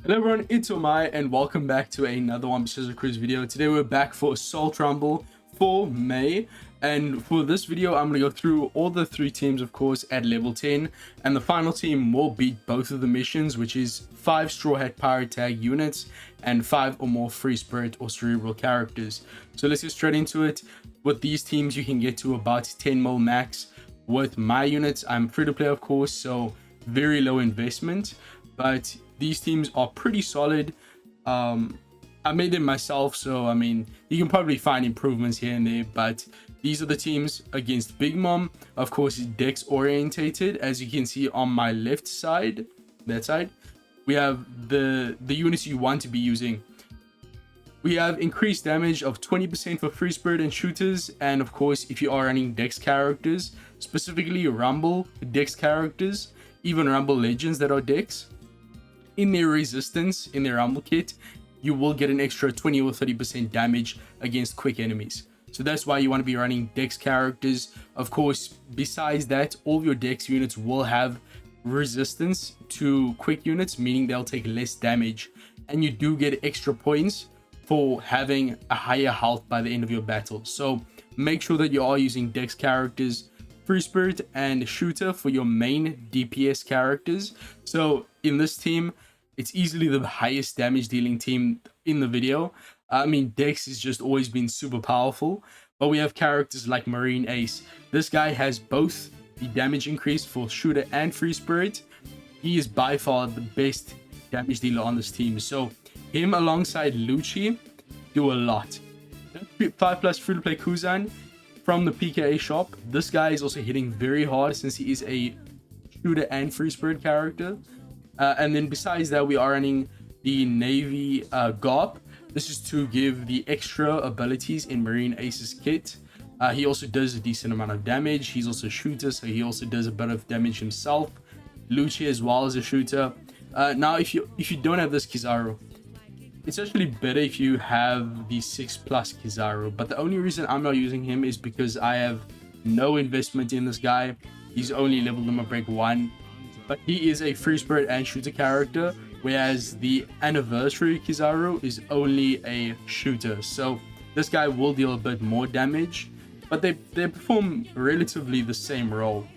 Hello everyone, it's Omae and welcome back to another One Precision Cruise video. Today we're back for Assault Rumble for May, and for this video I'm going to go through all the three teams, of course, at level 10, and the final team will beat both of the missions, which is 5 Straw Hat Pirate Tag units and 5 or more Free Spirit or Cerebral characters. So let's get straight into it. With these teams you can get to about 10 mil max. With my units, I'm free to play, of course, so very low investment, but these teams are pretty solid. I made them myself, so I mean, you can probably find improvements here and there, but these are the teams against Big Mom. Of course, dex orientated, as you can see on my left side, that side. We have the units you want to be using. We have increased damage of 20% for Free Spirit and shooters, and of course, if you are running dex characters, specifically Rumble dex characters, even Rumble Legends that are dex, in their resistance, in their Rumble kit, you will get an extra 20 or 30% damage against quick enemies. So that's why you want to be running dex characters. Of course, besides that, all of your dex units will have resistance to quick units, meaning they'll take less damage, and you do get extra points for having a higher health by the end of your battle. So make sure that you are using dex characters, Free Spirit and Shooter for your main DPS characters. So in this team, it's easily the highest damage dealing team in the video. I mean, Dex has just always been super powerful, but we have characters like Marine Ace. This guy has both the damage increase for Shooter and Free Spirit. He is by far the best damage dealer on this team. So him alongside Lucci do a lot. 5+ free-to-play Kuzan from the PKA shop. This guy is also hitting very hard since he is a Shooter and Free Spirit character. And then besides that, we are running the Navy GOP. This is to give the extra abilities in Marine Ace's kit. He also does a decent amount of damage. He's also a shooter, so he also does a bit of damage himself. Lucci as well as a shooter. Now, if you don't have this Kizaru, it's actually better if you have the 6+ Kizaru. But the only reason I'm not using him is because I have no investment in this guy. He's only leveled him at break 1. But he is a Free Spirit and Shooter character, whereas the Anniversary Kizaru is only a shooter. So this guy will deal a bit more damage, but they perform relatively the same role.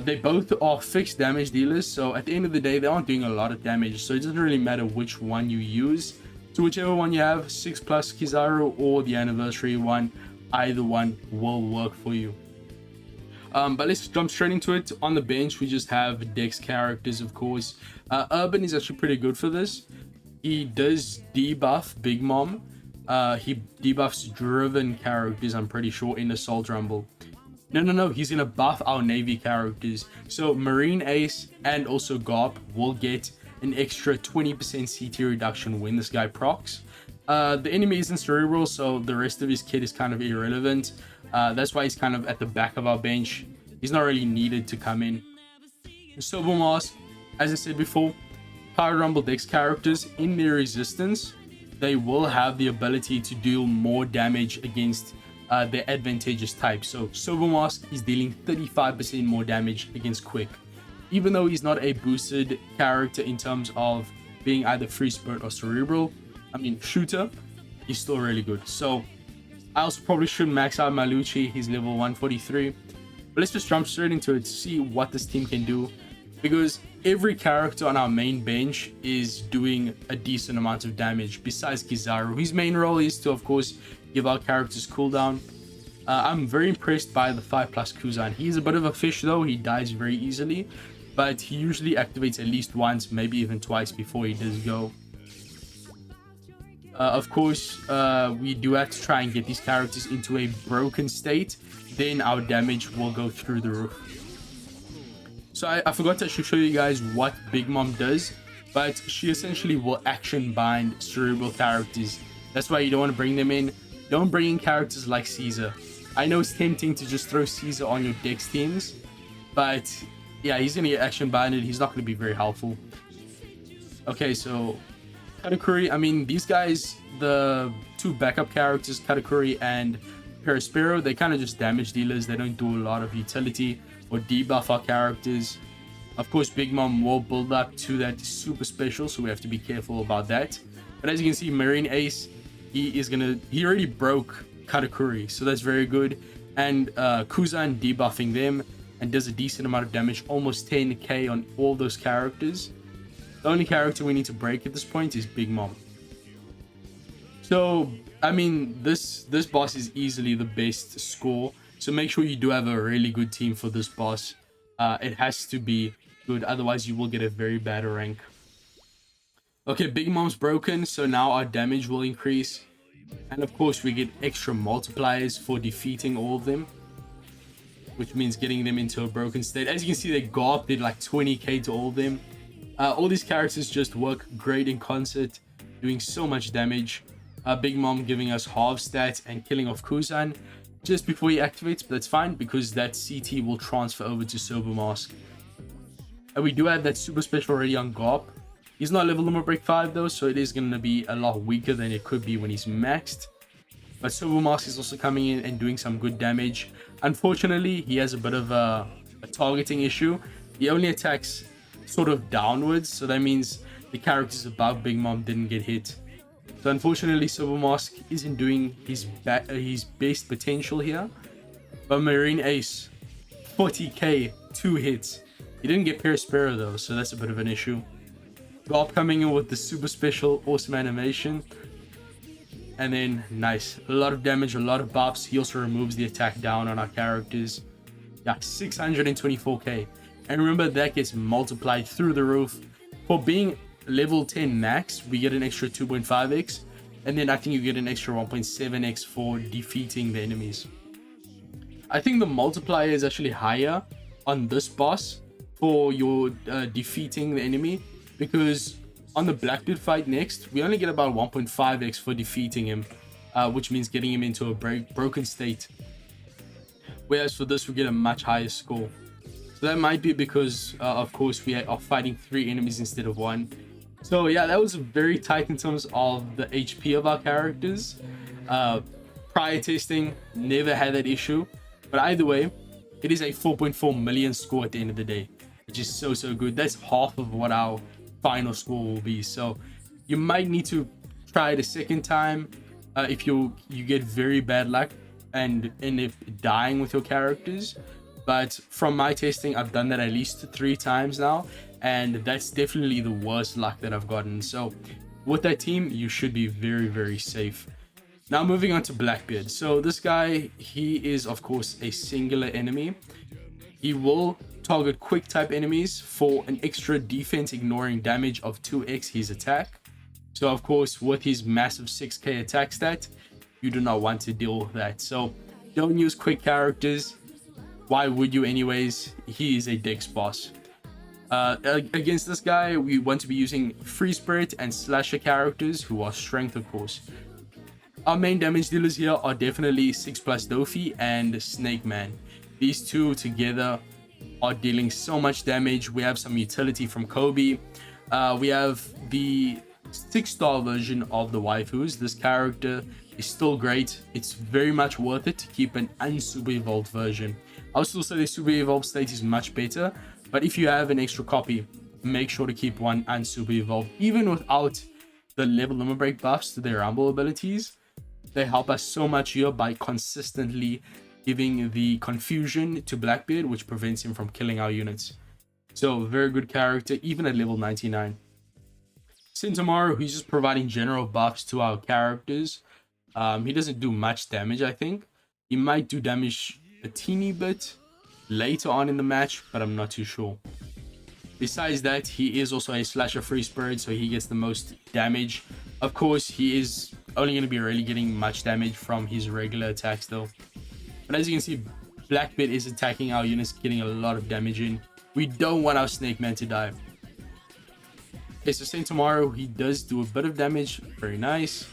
They both are fixed damage dealers, so at the end of the day, they aren't doing a lot of damage, so it doesn't really matter which one you use. So whichever one you have, 6+ Kizaru or the Anniversary one, either one will work for you. But let's jump straight into it. On the bench, we just have dex characters, of course. Urban is actually pretty good for this. He does debuff Big Mom. He debuffs driven characters, I'm pretty sure, in Assault Rumble. No, he's gonna buff our Navy characters. So Marine Ace and also GOP will get an extra 20% CT reduction when this guy procs. The enemy isn't cerebral, so the rest of his kit is kind of irrelevant. That's why he's kind of at the back of our bench. He's not really needed to come in. Silver Mask, as I said before, Pirate Rumble Dex characters in their resistance, they will have the ability to deal more damage against their advantageous type. So Silver Mask is dealing 35% more damage against Quick. Even though he's not a boosted character in terms of being either Free Spirit or Cerebral, I mean Shooter, he's still really good. So I also probably should max out my Lucci. He's level 143. But let's just jump straight into it to see what this team can do, because every character on our main bench is doing a decent amount of damage besides Kizaru. His main role is to, of course, give our characters cooldown. I'm very impressed by the 5+ Kuzan. He's a bit of a fish though. He dies very easily, but he usually activates at least once, maybe even twice before he does go. Of course, we do have to try and get these characters into a broken state. Then our damage will go through the roof. So I forgot to actually show you guys what Big Mom does, but she essentially will action bind cerebral characters. That's why you don't want to bring them in. Don't bring in characters like Caesar. I know it's tempting to just throw Caesar on your Dex teams, but yeah, he's gonna get action binded. He's not gonna be very helpful. Okay, so Katakuri, I mean, these guys, the two backup characters, Katakuri and Perispero, they kind of just damage dealers. They don't do a lot of utility or debuff our characters. Of course, Big Mom will build up to that super special, so we have to be careful about that. But as you can see, Marine Ace, he already broke Katakuri, so that's very good. And Kuzan debuffing them and does a decent amount of damage, almost 10k on all those characters. The only character we need to break at this point is Big Mom. So, I mean, this boss is easily the best score. So make sure you do have a really good team for this boss. It has to be good, otherwise you will get a very bad rank. Okay, Big Mom's broken, so now our damage will increase. And of course, we get extra multipliers for defeating all of them, which means getting them into a broken state. As you can see, they go up, did like 20k to all of them. All these characters just work great in concert, doing so much damage. Big Mom giving us half stats and killing off Kuzan just before he activates, but that's fine because that CT will transfer over to Sober Mask. And we do have that super special already on Garp. He's not level limit break 5 though, so it is going to be a lot weaker than it could be when he's maxed. But Sober Mask is also coming in and doing some good damage. Unfortunately, he has a bit of a targeting issue. He only attacks sort of downwards, so that means the characters above Big Mom didn't get hit. So unfortunately, Sober Mask isn't doing his best potential here. But Marine Ace, 40k, 2 hits. He didn't get Perispera though, so that's a bit of an issue. Garp coming in with the super special, awesome animation. And then, nice. A lot of damage, a lot of buffs. He also removes the attack down on our characters. Yeah, 624k. And remember, that gets multiplied through the roof. For being level 10 max, we get an extra 2.5x. And then I think you get an extra 1.7x for defeating the enemies. I think the multiplier is actually higher on this boss for your defeating the enemy. Because on the Blackbeard fight next, we only get about 1.5x for defeating him, which means getting him into a broken state. Whereas for this, we get a much higher score. So that might be because, of course, we are fighting 3 enemies instead of 1. So yeah, that was very tight in terms of the HP of our characters. Prior testing, never had that issue. But either way, it is a 4.4 million score at the end of the day, which is so good. That's half of what our final score will be. So you might need to try it a second time if you get very bad luck and end up dying with your characters. But from my testing, I've done that at least 3 times now, and that's definitely the worst luck that I've gotten. So with that team, you should be very safe. Now moving on to Blackbeard. So this guy, he is of course a singular enemy. He will target quick type enemies for an extra defense ignoring damage of 2x his attack. So of course, with his massive 6k attack stat, you do not want to deal with that. So don't use quick characters. Why would you anyways? He is a dex boss. Against this guy, we want to be using Free Spirit and Slasher characters who are strength, of course. Our main damage dealers here are definitely 6+ Dofi and Snake Man. These two together are dealing so much damage. We have some utility from Kobe. We have the 6-star version of the waifus. This character is still great. It's very much worth it to keep an unsuper evolved version. I would still say the super evolved state is much better, but if you have an extra copy, make sure to keep one unsuper evolved. Even without the level limit break buffs to their rumble abilities, they help us so much here by consistently giving the confusion to Blackbeard, which prevents him from killing our units. So very good character, even at level 99. Sentomaru, he's just providing general buffs to our characters. He doesn't do much damage, I think. He might do damage a teeny bit later on in the match, but I'm not too sure. Besides that, he is also a Slasher Free Spirit, so he gets the most damage. Of course, he is only going to be really getting much damage from his regular attacks though. But as you can see, Blackbeard is attacking our units, getting a lot of damage in. We don't want our Snake Man to die. Okay, so Sentomaru, he does do a bit of damage. Very nice.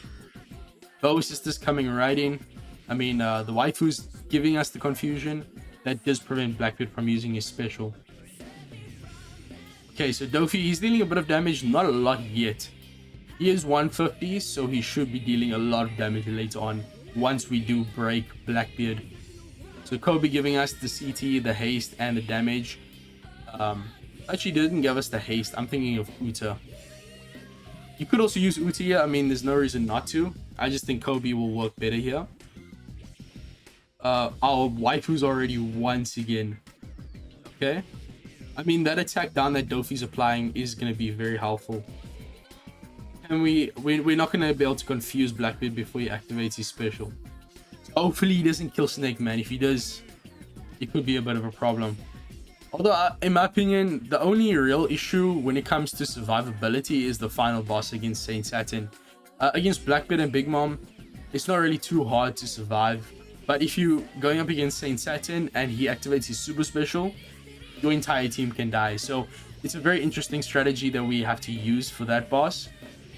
Bow Sisters coming right in. I mean, the waifu's giving us the confusion. That does prevent Blackbeard from using his special. Okay, so Dofi, he's dealing a bit of damage. Not a lot yet. He is 150, so he should be dealing a lot of damage later on once we do break Blackbeard. So Kobe giving us the CT, the haste, and the damage. Actually didn't give us the haste. I'm thinking of Uta. You could also use Uta here. I mean, there's no reason not to. I just think Kobe will work better here. Our waifu's already once again. Okay. I mean, that attack down that Dofi's applying is going to be very helpful. And we're not going to be able to confuse Blackbeard before he activates his special. So hopefully he doesn't kill Snake Man. If he does, it could be a bit of a problem. Although, in my opinion, the only real issue when it comes to survivability is the final boss against Saint Saturn. Against Blackbeard and Big Mom, it's not really too hard to survive. But if you're going up against Saint Saturn and he activates his super special, your entire team can die. So it's a very interesting strategy that we have to use for that boss.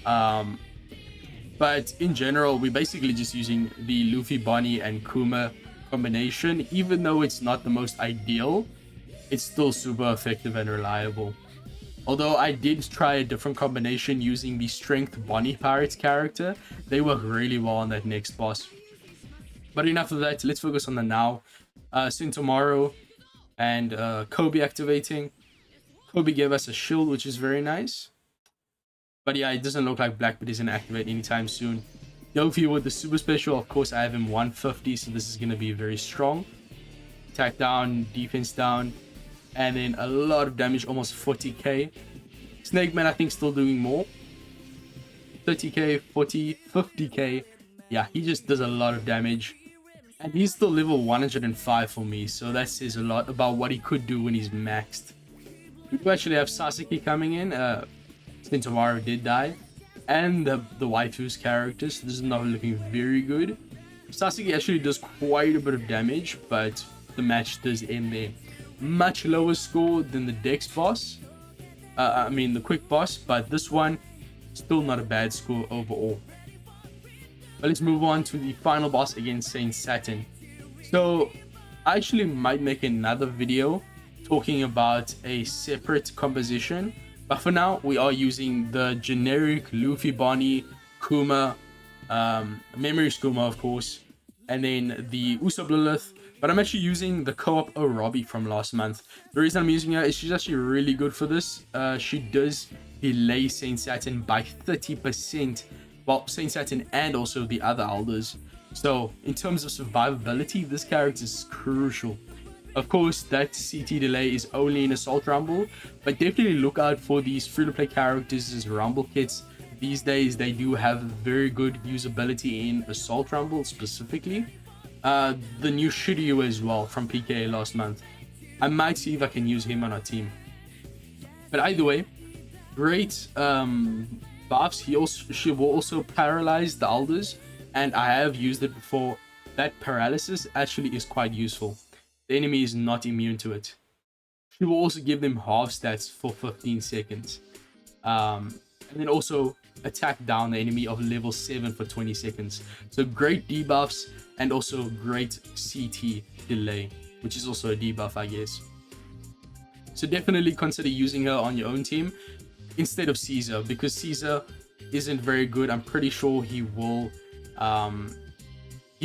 But in general, we're basically just using the Luffy, Bonnie, and Kuma combination. Even though it's not the most ideal, it's still super effective and reliable. Although I did try a different combination using the Strength Bonnie Pirates character. They work really well on that next boss. But enough of that, let's focus on the now. Tomorrow and Kobe activating. Kobe gave us a shield, which is very nice. But yeah, it doesn't look like Blackbeard is going to activate anytime soon. Dofi with the super special, of course, I have him 150, so this is going to be very strong. Attack down, defense down, and then a lot of damage, almost 40k. Snake Man, I think, still doing more. 30k, 40, 50k. Yeah, he just does a lot of damage. And he's still level 105 for me, so that says a lot about what he could do when he's maxed. We do actually have Sasuke coming in. Tomorrow did die. And the waifu's characters, so this is not looking very good. Sasuke actually does quite a bit of damage, but the match does end there. Much lower score than the Dex boss. I mean, the quick boss, but this one, still not a bad score overall. But let's move on to the final boss against Saint Saturn. So I actually might make another video talking about a separate composition, but for now we are using the generic Luffy, Bonnie, Kuma, Memories Kuma, of course, and then the Usopp Lilith. But I'm actually using the co-op Orobi from last month. The reason I'm using her is she's actually really good for this. She does delay Saint Saturn by 30%. Well, Saint Saturn and also the other elders. So in terms of survivability, this character is crucial. Of course, that CT delay is only in Assault Rumble, but definitely look out for these free-to-play characters as Rumble kits. These days, they do have very good usability in Assault Rumble specifically. The new Shiryu as well from PKA last month. I might see if I can use him on our team. But either way, great buffs. She will also paralyze the elders, and I have used it before. That paralysis actually is quite useful. The enemy is not immune to it. She will also give them half stats for 15 seconds. And then also attack down the enemy of level 7 for 20 seconds. So great debuffs and also great CT delay, which is also a debuff, I guess. So definitely consider using her on your own team instead of Caesar, because Caesar isn't very good. I'm pretty sure he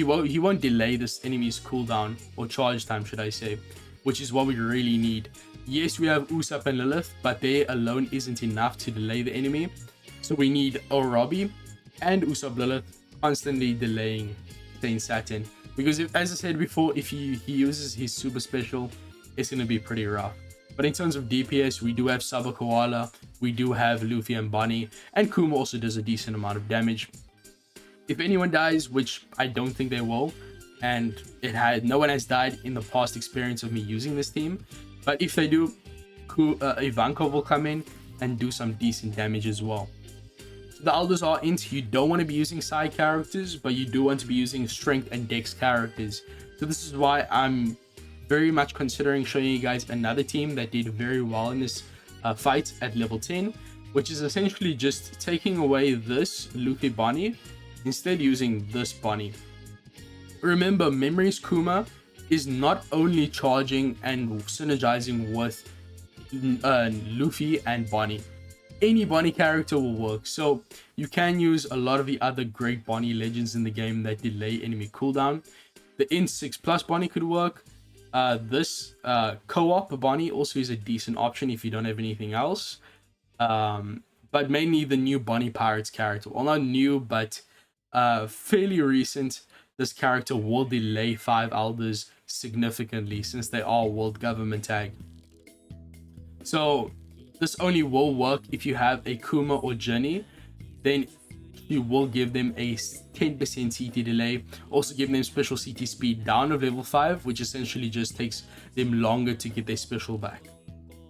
won't delay this enemy's cooldown or charge time, should I say, which is what we really need. Yes, we have Usopp and Lilith, but they alone isn't enough to delay the enemy. So we need Orobi and Usopp Lilith constantly delaying Saint Saturn, because if, as I said before, if he uses his super special, it's going to be pretty rough. But in terms of DPS, we do have Saba Koala, we do have Luffy and Bonnie, and Kuma also does a decent amount of damage. If anyone dies, which I don't think they will, and no one has died in the past experience of me using this team, but if they do, Ivankov will come in and do some decent damage as well. So the elders are int. You don't want to be using side characters, but you do want to be using strength and dex characters. So this is why I'm very much considering showing you guys another team that did very well in this fight at level 10, which is essentially just taking away this Luffy Bonnie, instead using this Bonnie. Remember, Memories Kuma is not only charging and synergizing with Luffy and Bonnie. Any Bonnie character will work, so you can use a lot of the other great Bonnie legends in the game that delay enemy cooldown. The Int 6 plus Bonnie could work. This co-op Bonnie also is a decent option if you don't have anything else. But mainly the new Bonnie Pirates character. Well, not new, but fairly recent. This character will delay 5 elders significantly since they are world government tag. So this only will work if you have a Kuma or Jenny. Then you will give them a 10% CT delay. Also give them special CT speed down of level 5, which essentially just takes them longer to get their special back.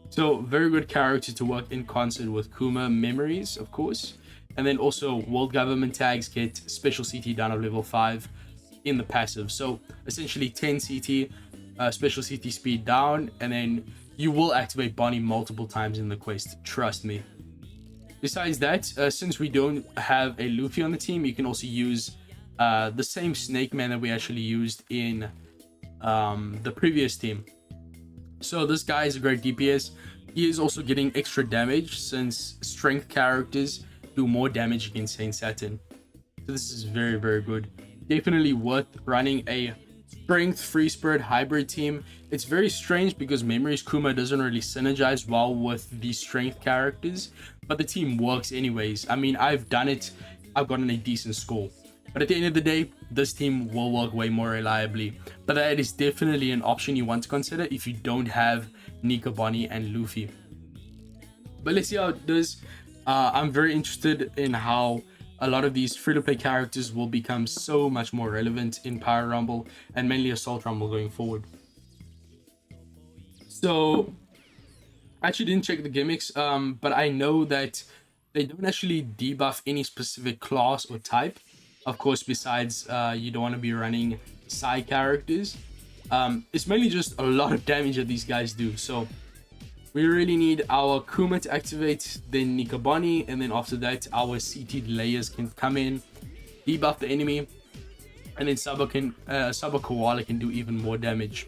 So very good character to work in concert with Kuma memories, of course. And then also world government tags get special CT down of level 5 in the passive. So essentially 10 CT, special CT speed down, and then you will activate Bonnie multiple times in the quest, trust me. Besides that, since we don't have a Luffy on the team, you can also use the same Snake Man that we actually used in the previous team. So this guy is a great DPS. He is also getting extra damage since strength characters do more damage against Saint Saturn. So this is very, very good. Definitely worth running a strength free spirit hybrid team. It's very strange because Memories Kuma doesn't really synergize well with the strength characters, but the team works anyways. I mean, I've done it, I've gotten a decent score. But at the end of the day, this team will work way more reliably. But that is definitely an option you want to consider if you don't have Nika, Bonnie, and Luffy. But let's see how it does. I'm very interested in how a lot of these free-to-play characters will become so much more relevant in Power Rumble and mainly Assault Rumble going forward. So I actually didn't check the gimmicks, but I know that they don't actually debuff any specific class or type. Of course, besides you don't want to be running side characters. It's mainly just a lot of damage that these guys do. So we really need our Kuma to activate, then Nika Bonnie, and then after that our CT layers can come in, debuff the enemy, and then Saba Koala can do even more damage.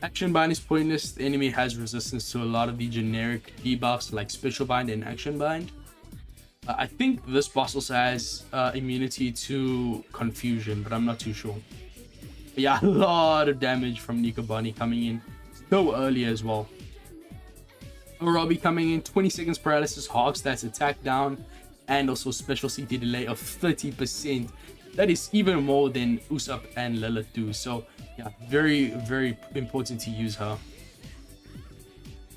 Action Bind is pointless. The enemy has resistance to a lot of the generic debuffs like Special Bind and Action Bind. I think this boss also has immunity to Confusion, but I'm not too sure. But yeah, a lot of damage from Nika Bonnie coming in so early as well. Robbie coming in, 20 seconds paralysis, half stats attack down, and also special CT delay of 30%. That is even more than Usopp and Lilith do. So yeah, very, very important to use her.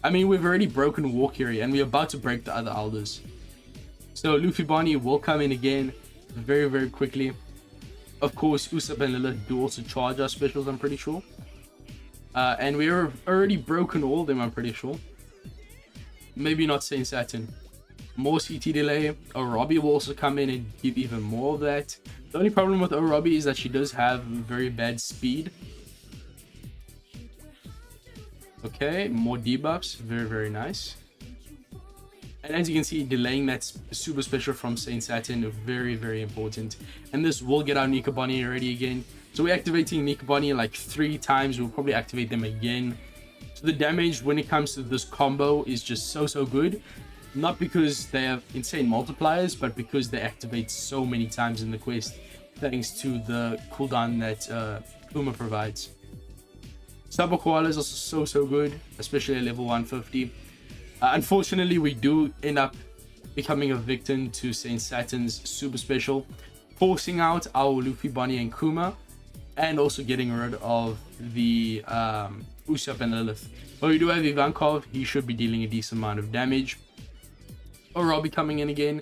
I mean, we've already broken Walkyrie and we're about to break the other elders. So Luffy Bonnie will come in again very, very quickly. Of course, Usopp and Lilith do also charge our specials, I'm pretty sure. And we're already broken all of them, I'm pretty sure. Maybe not Saint Saturn. More CT delay. Orobi will also come in and give even more of that. The only problem with Orobi is that she does have very bad speed. Okay, more debuffs. Very, very nice. And as you can see, delaying that super special from Saint Saturn, very, very important. And this will get our Nika Bonnie ready again. So we're activating Nika Bonnie like 3 times. We'll probably activate them again. So the damage when it comes to this combo is just so good. Not because they have insane multipliers, but because they activate so many times in the quest, thanks to the cooldown that Kuma provides. Saba Koala is also so good, especially at level 150. Unfortunately, we do end up becoming a victim to Saint Saturn's super special, forcing out our Luffy, Bonnie, and Kuma, and also getting rid of the Usopp and Lilith. But we do have Ivankov. He should be dealing a decent amount of damage. Orobi coming in again.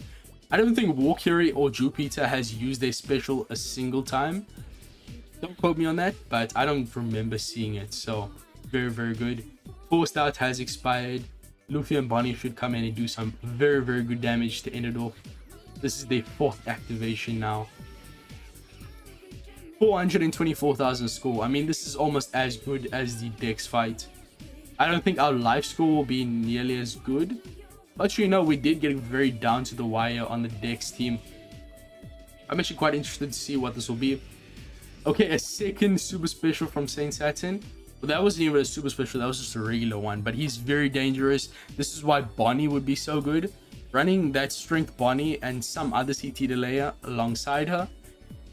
I don't think Walkyrie or Jupiter has used their special a single time. Don't quote me on that, but I don't remember seeing it. So very, very good. Forced out has expired. Luffy and Bonnie should come in and do some very, very good damage to end it off. This is their 4th activation now. 424,000 score. I mean, this is almost as good as the Dex fight. I don't think our life score will be nearly as good, but you know, we did get very down to the wire on the Dex team. I'm actually quite interested to see what this will be. Okay, a second super special from Saint Saturn. Well, that wasn't even a super special, that was just a regular one, but he's very dangerous. This is why Bonnie would be so good. Running that strength Bonnie and some other CT delayer alongside her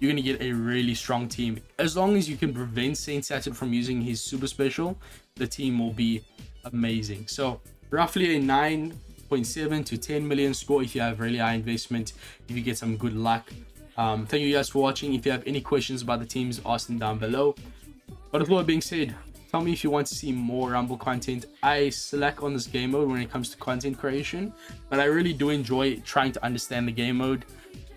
you're going to get a really strong team. As long as you can prevent Saturn from using his super special, the team will be amazing. So roughly a 9.7 to 10 million score if you have really high investment, if you get some good luck. Thank you guys for watching. If you have any questions about the teams, ask them down below. But with all that being said, tell me if you want to see more Rumble content. I slack on this game mode when it comes to content creation, but I really do enjoy trying to understand the game mode.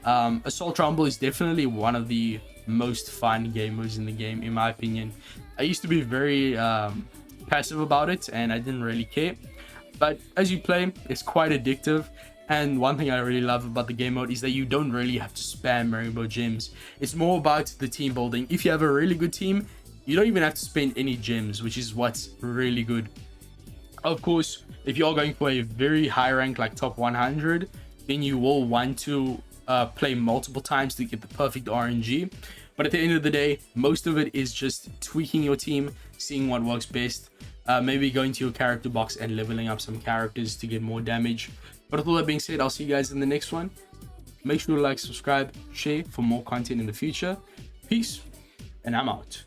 Assault Rumble is definitely one of the most fun game modes in the game, in my opinion. I used to be very passive about it, and I didn't really care. But as you play, it's quite addictive. And one thing I really love about the game mode is that you don't really have to spam rainbow gems. It's more about the team building. If you have a really good team, you don't even have to spend any gems, which is what's really good. Of course, if you're going for a very high rank like top 100, then you will want to play multiple times to get the perfect RNG. But at the end of the day, most of it is just tweaking your team, seeing what works best. Maybe going to your character box and leveling up some characters to get more damage. But with all that being said, I'll see you guys in the next one. Make sure to like, subscribe, share for more content in the future. Peace, and I'm out.